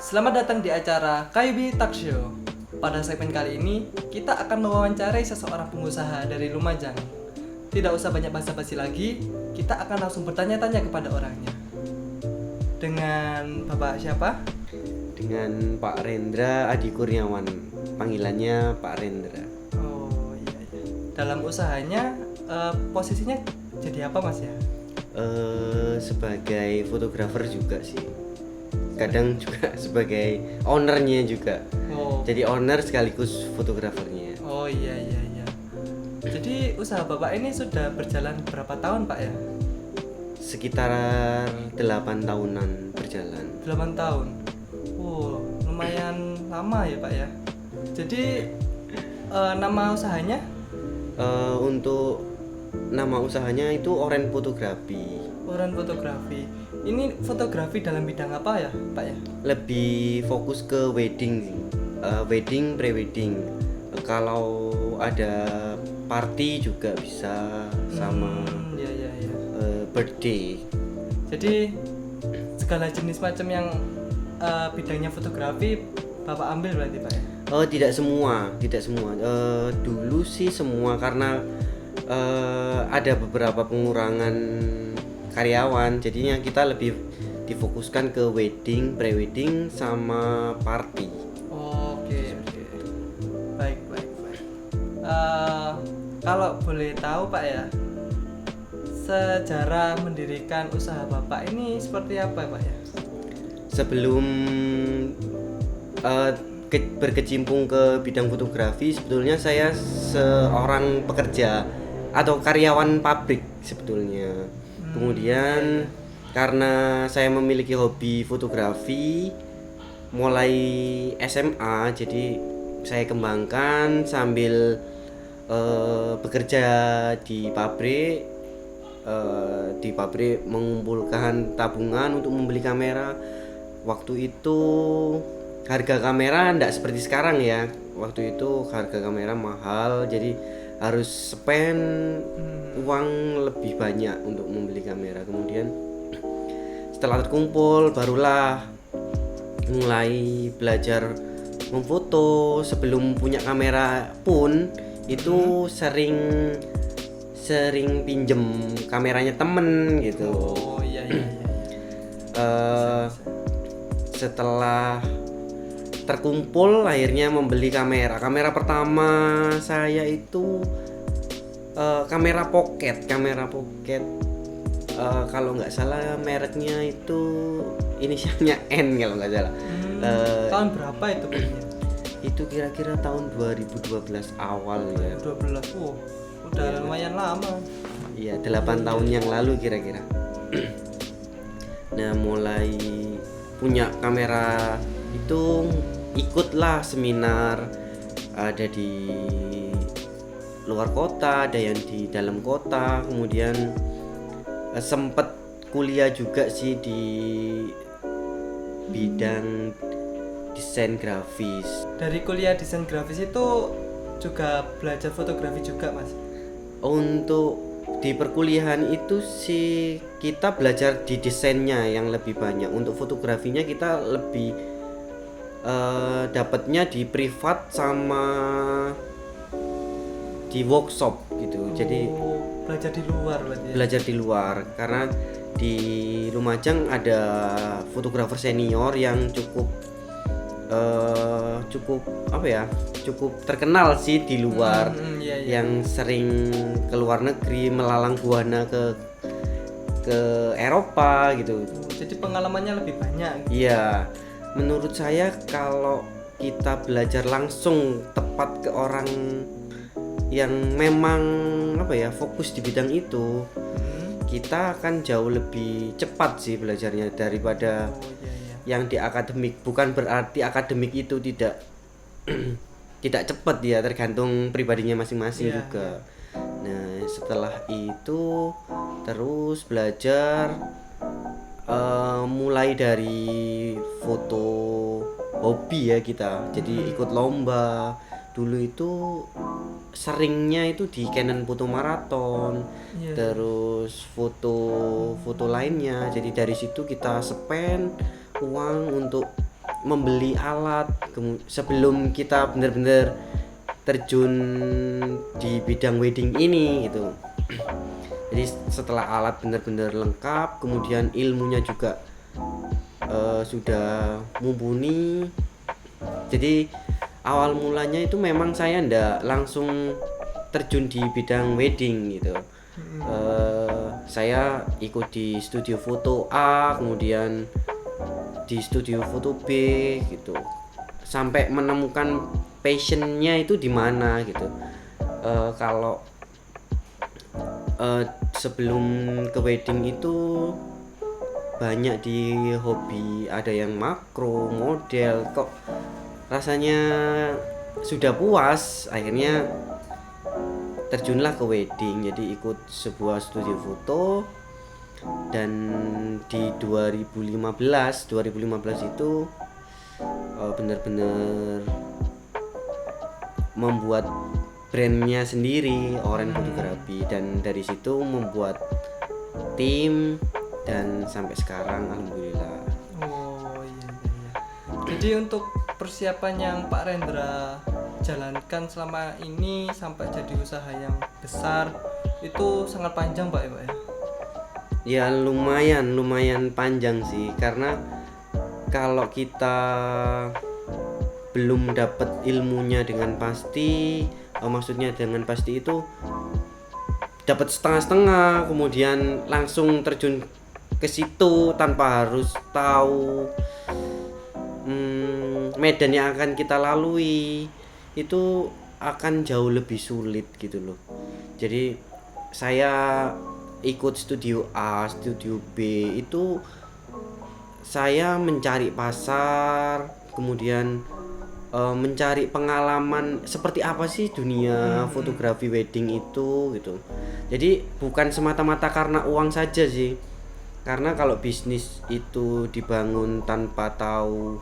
Selamat datang di acara Kayubi Talk Show. Pada segmen kali ini, kita akan mewawancarai seseorang pengusaha dari Lumajang. Tidak usah banyak basa-basi lagi, kita akan langsung bertanya-tanya kepada orangnya. Dengan Bapak siapa? Dengan Pak Rendra Adi Kurniawan, panggilannya Pak Rendra. Oh iya. Dalam usahanya, posisinya jadi apa Mas ya? Sebagai fotografer juga sih. Kadang juga sebagai ownernya juga. Oh. Jadi owner sekaligus fotografernya. Oh iya. Jadi usaha Bapak ini sudah berjalan berapa tahun Pak ya? Sekitar 8 tahunan berjalan. 8 tahun. Oh, lumayan lama ya Pak ya. Jadi nama usahanya? Untuk nama usahanya itu Oren Fotografi. Oren Fotografi. Ini fotografi dalam bidang apa ya Pak ya? Lebih fokus ke wedding, wedding, pre-wedding. Kalau ada party juga bisa sama Iya. birthday. Jadi segala jenis macam yang bidangnya fotografi Bapak ambil berarti Pak ya? Oh, tidak semua. Dulu sih semua karena ada beberapa pengurangan karyawan, jadinya kita lebih difokuskan ke wedding, pre-wedding sama party. Oke. Baik. Kalau boleh tahu Pak ya, sejarah mendirikan usaha Bapak ini seperti apa Pak ya? Sebelum berkecimpung ke bidang fotografi, sebetulnya saya seorang pekerja atau karyawan pabrik sebetulnya. Kemudian karena saya memiliki hobi fotografi mulai SMA, jadi saya kembangkan sambil bekerja di pabrik. Di pabrik mengumpulkan tabungan untuk membeli kamera. Waktu itu harga kamera enggak seperti sekarang ya. Waktu itu harga kamera mahal, jadi harus spend uang lebih banyak untuk membeli kamera. Kemudian setelah terkumpul barulah mulai belajar memfoto. Sebelum punya kamera pun itu sering pinjem kameranya temen gitu. Oh iya. Setelah terkumpul akhirnya membeli kamera pertama saya itu kamera pocket. Kalau nggak salah mereknya itu inisialnya N kalau nggak salah. Tahun berapa itu belinya? Itu kira-kira tahun 2012 awal ya. 12. Udah lumayan lama. Iya, 8 tahun yang lalu kira-kira. Nah, mulai punya kamera itu ikutlah seminar, ada di luar kota, ada yang di dalam kota. Kemudian sempet kuliah juga sih di bidang desain grafis. Dari kuliah desain grafis itu juga belajar fotografi juga Mas? Untuk di perkuliahan itu sih kita belajar di desainnya yang lebih banyak. Untuk fotografinya kita lebih dapatnya di privat sama di workshop gitu. Jadi belajar di luar berarti ya? Belajar di luar karena di Lumajang ada fotografer senior yang cukup cukup terkenal sih di luar. Iya. Yang sering ke luar negeri melalang buana ke Eropa gitu. Jadi pengalamannya lebih banyak gitu. Iya, menurut saya kalau kita belajar langsung tepat ke orang yang memang fokus di bidang itu, kita akan jauh lebih cepat sih belajarnya daripada yang di akademik. Bukan berarti akademik itu tidak tidak cepat ya, tergantung pribadinya masing-masing juga. Nah, setelah itu terus belajar mulai dari foto hobi ya kita. Jadi ikut lomba. Dulu itu seringnya itu di Canon Foto Marathon, terus foto lainnya. Jadi dari situ kita spend uang untuk membeli alat sebelum kita benar-benar terjun di bidang wedding ini gitu. Jadi setelah alat benar-benar lengkap, kemudian ilmunya juga sudah mumpuni. Jadi awal mulanya itu memang saya ndak langsung terjun di bidang wedding gitu. Saya ikut di studio foto A, kemudian di studio foto B gitu, sampai menemukan passionnya itu di mana gitu. Kalau sebelum ke wedding itu banyak di hobi, ada yang makro, model, kok rasanya sudah puas, akhirnya terjunlah ke wedding. Jadi ikut sebuah studio foto, dan di 2015 itu benar-benar membuat brandnya sendiri, Oren Fotografi, dan dari situ membuat tim dan sampai sekarang alhamdulillah. Oh iya. Jadi untuk persiapan yang Pak Rendra jalankan selama ini sampai jadi usaha yang besar itu sangat panjang Pak ya Pak ya? Ya lumayan panjang sih, karena kalau kita belum dapat ilmunya dengan pasti, maksudnya dengan pasti itu dapat setengah-setengah, kemudian langsung terjun ke situ tanpa harus tahu medan yang akan kita lalui, itu akan jauh lebih sulit gitu loh. Jadi saya ikut studio A, studio B itu saya mencari pasar, kemudian mencari pengalaman seperti apa sih dunia fotografi wedding itu gitu. Jadi bukan semata-mata karena uang saja sih, karena kalau bisnis itu dibangun tanpa tahu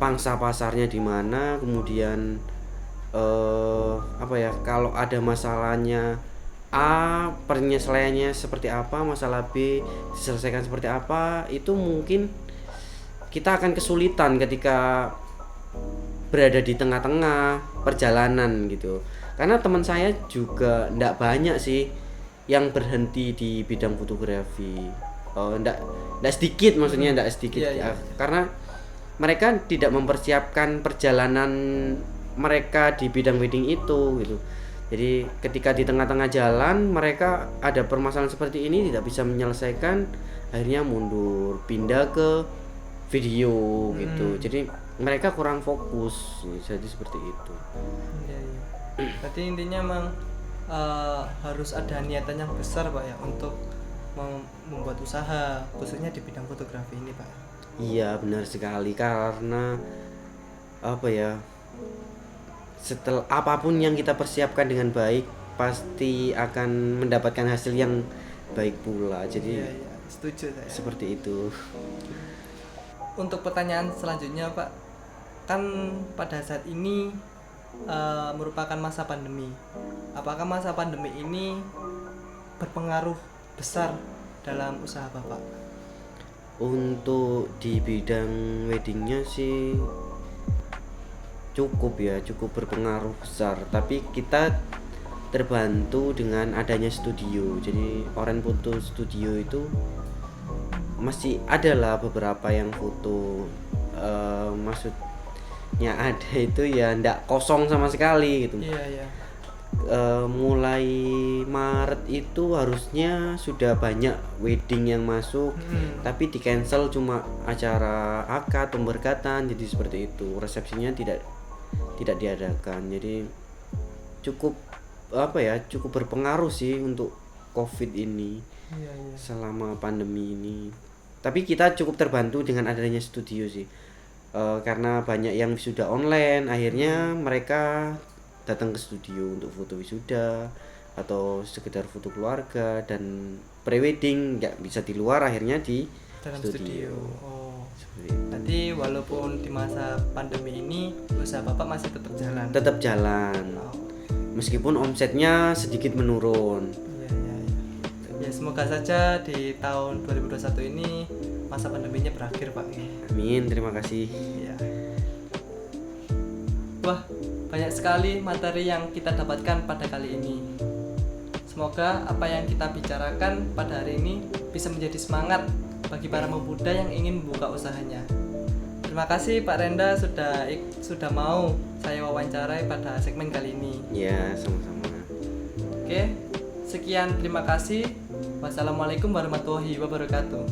pangsa pasarnya di mana, kemudian kalau ada masalahnya A, penyelesaiannya seperti apa, masalah B diselesaikan seperti apa, itu mungkin kita akan kesulitan ketika berada di tengah-tengah perjalanan gitu. Karena teman saya juga ndak banyak sih yang berhenti di bidang fotografi. Ndak sedikit, maksudnya ndak sedikit ya. Karena mereka tidak mempersiapkan perjalanan mereka di bidang wedding itu gitu. Jadi ketika di tengah-tengah jalan mereka ada permasalahan seperti ini, tidak bisa menyelesaikan, akhirnya mundur, pindah ke video gitu. Jadi mereka kurang fokus, jadi seperti itu. Iya. Berarti intinya memang harus ada niatan yang besar Pak ya untuk membuat usaha khususnya di bidang fotografi ini Pak. Iya benar sekali, karena setelah apapun yang kita persiapkan dengan baik pasti akan mendapatkan hasil yang baik pula. Jadi setuju saya. Seperti itu. Untuk pertanyaan selanjutnya Pak, kan pada saat ini merupakan masa pandemi. Apakah masa pandemi ini berpengaruh besar dalam usaha Bapak? Untuk di bidang weddingnya sih cukup berpengaruh besar, tapi kita terbantu dengan adanya studio. Jadi Oren Foto Studio itu masih ada lah beberapa yang foto, maksudnya ada itu ya ndak kosong sama sekali gitu. Iya. Mulai Maret itu harusnya sudah banyak wedding yang masuk, tapi di cancel cuma acara akad pemberkatan, jadi seperti itu, resepsinya tidak diadakan. Jadi cukup berpengaruh sih untuk COVID ini. Iya. Selama pandemi ini, tapi kita cukup terbantu dengan adanya studio sih, karena banyak yang sudah online, akhirnya mereka datang ke studio untuk foto wisuda atau sekedar foto keluarga, dan prewedding nggak bisa di luar, akhirnya di dalam studio. Oh. Jadi walaupun di masa pandemi ini usaha Bapak masih tetap jalan. Oh. Meskipun omsetnya sedikit menurun. Iya. Ya semoga saja di tahun 2021 ini masa pandeminya berakhir Pak. Amin, terima kasih. Ya. Wah, banyak sekali materi yang kita dapatkan pada kali ini. Semoga apa yang kita bicarakan pada hari ini bisa menjadi semangat bagi para pemuda yang ingin membuka usahanya. Terima kasih Pak Renda sudah mau saya wawancarai pada segmen kali ini. Ya, sama-sama. Oke, sekian terima kasih. Wassalamualaikum warahmatullahi wabarakatuh.